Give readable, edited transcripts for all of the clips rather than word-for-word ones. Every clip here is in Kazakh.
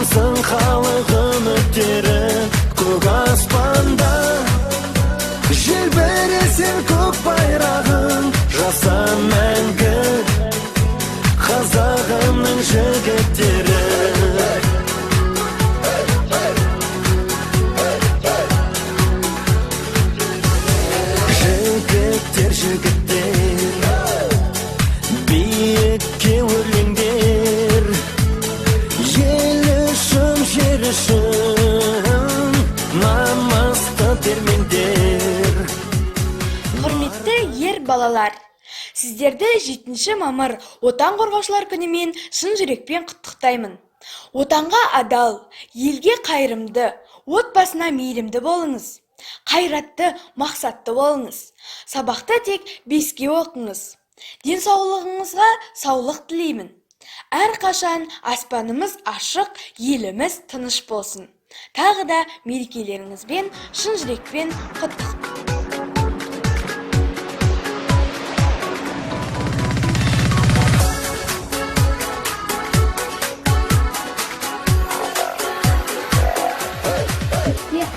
Аңсың халық үміттері көк аспанда, желбіресең көк байрағың, жаса мәңгі қазағымның жігіттері. Жігіттер, биікке өрлеңдер, ел үшін, жер үшін намысты термеңдер. Құрметті ер балалар, сіздерді 7 мамыр отан қорғаушылар күнімен шын жүрекпен құттықтаймын. Отанға адал, елге қайырымды, отбасына мейірімді болыңыз. Қайратты, мақсатты болыңыз. Сабақта тек 5-ке оқыңыз. Денсаулығыңызға саулық тілеймін. Әрқашан аспанымыз ашық, еліміз тыныш болсын. Тағы да мерекелеріңізбен шын жүрекпен құттықтаймын.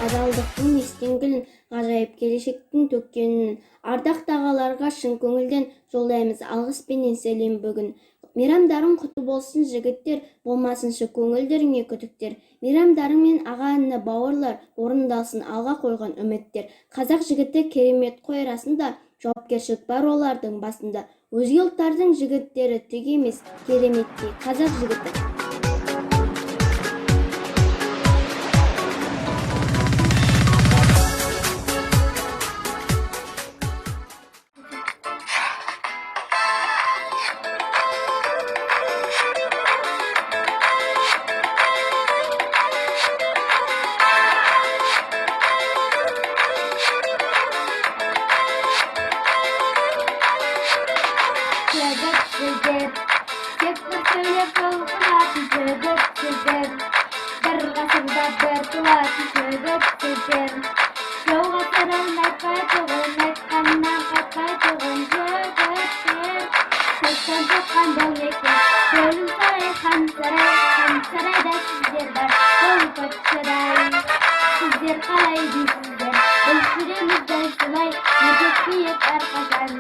Адалдықтың естеңгілін, ғажайып келешектің төккенін, ардақты ағаларға шын көңілден жолдаймыз алғыспенен сәлем бүгін. Мейрамдарың құтты болсын жігіттер, болмасыншы көңілдеріңе күдіктер. Мейрамдарыңмен аға-іні бауырлар, орындалсын алға қойған үміттер. Қазақ жігіті керемет қой расында, жауапкершілік бар олардың басында. Өзге ұлттардың жігіттері тек емес, кереметтей қазақ жігіті. Sizler kalay bizler, ölçürümüzden sılay, yüzük büyük arkadaşlar,